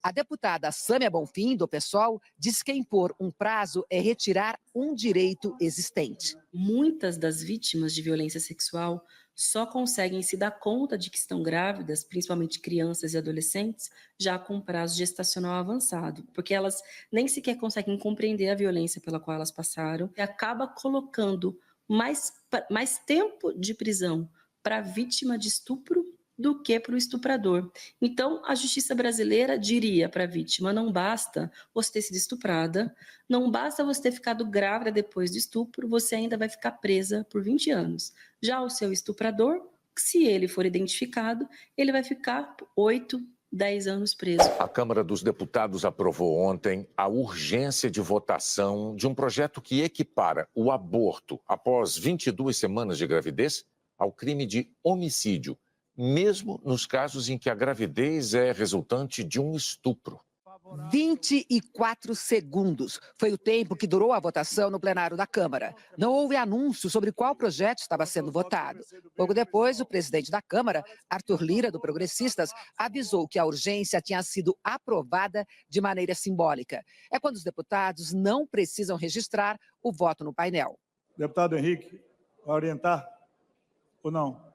A deputada Sâmia Bonfim, do PSOL, diz que impor um prazo é retirar um direito existente. Muitas das vítimas de violência sexual só conseguem se dar conta de que estão grávidas, principalmente crianças e adolescentes, já com prazo gestacional avançado, porque elas nem sequer conseguem compreender a violência pela qual elas passaram e acaba colocando mais tempo de prisão para a vítima de estupro do que para o estuprador. Então, a justiça brasileira diria para a vítima: não basta você ter sido estuprada, não basta você ter ficado grávida depois do estupro, você ainda vai ficar presa por 20 anos. Já o seu estuprador, se ele for identificado, ele vai ficar 8, 10 anos preso. A Câmara dos Deputados aprovou ontem a urgência de votação de um projeto que equipara o aborto após 22 semanas de gravidez ao crime de homicídio, mesmo nos casos em que a gravidez é resultante de um estupro. 24 segundos foi o tempo que durou a votação no plenário da Câmara. Não houve anúncio sobre qual projeto estava sendo votado. Pouco depois, o presidente da Câmara, Arthur Lira, do Progressistas, avisou que a urgência tinha sido aprovada de maneira simbólica. É quando os deputados não precisam registrar o voto no painel. Deputado Henrique, vai orientar ou não?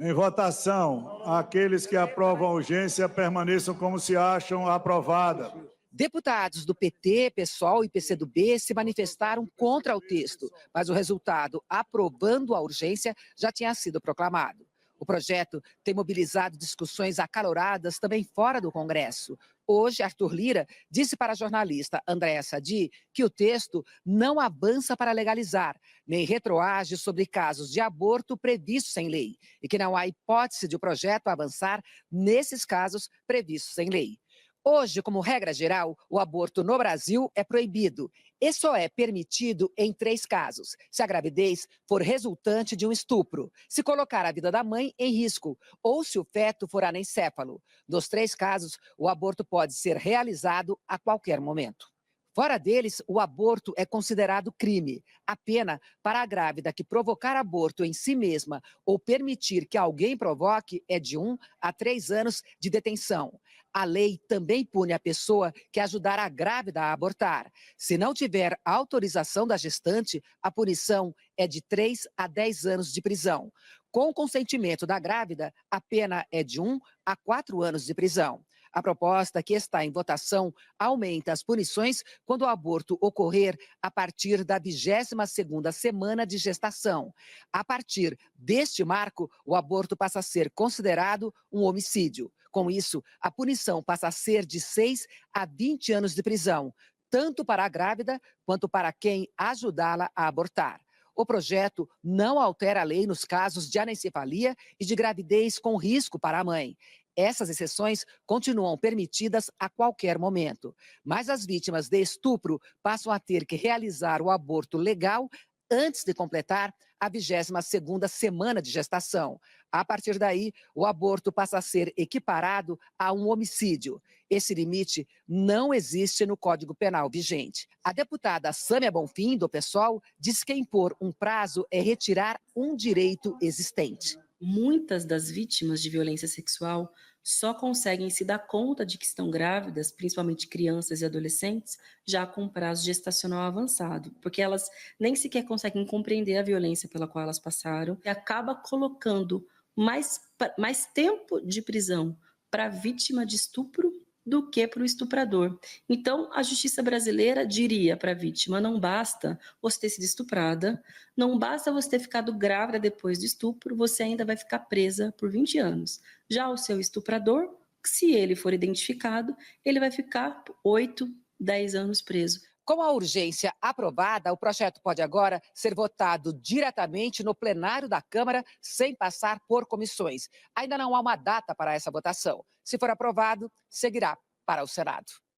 Em votação, aqueles que aprovam a urgência permaneçam como se acham aprovada. Deputados do PT, PSOL e PCdoB se manifestaram contra o texto, mas o resultado, aprovando a urgência, já tinha sido proclamado. O projeto tem mobilizado discussões acaloradas também fora do Congresso. Hoje, Arthur Lira disse para a jornalista Andréa Sadi que o texto não avança para legalizar, nem retroage sobre casos de aborto previstos em lei, e que não há hipótese de o projeto avançar nesses casos previstos em lei. Hoje, como regra geral, o aborto no Brasil é proibido e só é permitido em 3 casos: se a gravidez for resultante de um estupro, se colocar a vida da mãe em risco ou se o feto for anencéfalo. Nos 3 casos, o aborto pode ser realizado a qualquer momento. Fora deles, o aborto é considerado crime. A pena para a grávida que provocar aborto em si mesma ou permitir que alguém provoque é de 1 a 3 anos de detenção. A lei também pune a pessoa que ajudar a grávida a abortar. Se não tiver autorização da gestante, a punição é de 3 a 10 anos de prisão. Com o consentimento da grávida, a pena é de 1 a 4 anos de prisão. A proposta que está em votação aumenta as punições quando o aborto ocorrer a partir da 22ª semana de gestação. A partir deste marco, o aborto passa a ser considerado um homicídio. Com isso, a punição passa a ser de 6 a 20 anos de prisão, tanto para a grávida quanto para quem ajudá-la a abortar. O projeto não altera a lei nos casos de anencefalia e de gravidez com risco para a mãe. Essas exceções continuam permitidas a qualquer momento, mas as vítimas de estupro passam a ter que realizar o aborto legal antes de completar a 22ª semana de gestação. A partir daí, o aborto passa a ser equiparado a um homicídio. Esse limite não existe no Código Penal vigente. A deputada Sâmia Bonfim, do PSOL, diz que impor um prazo é retirar um direito existente. Muitas das vítimas de violência sexual só conseguem se dar conta de que estão grávidas, principalmente crianças e adolescentes, já com prazo gestacional avançado, porque elas nem sequer conseguem compreender a violência pela qual elas passaram e acaba colocando mais tempo de prisão para a vítima de estupro do que para o estuprador. Então, a justiça brasileira diria para a vítima: não basta você ter sido estuprada, não basta você ter ficado grávida depois do estupro, você ainda vai ficar presa por 20 anos. Já o seu estuprador, se ele for identificado, ele vai ficar 8, 10 anos preso. Com a urgência aprovada, o projeto pode agora ser votado diretamente no plenário da Câmara, sem passar por comissões. Ainda não há uma data para essa votação. Se for aprovado, seguirá para o Senado.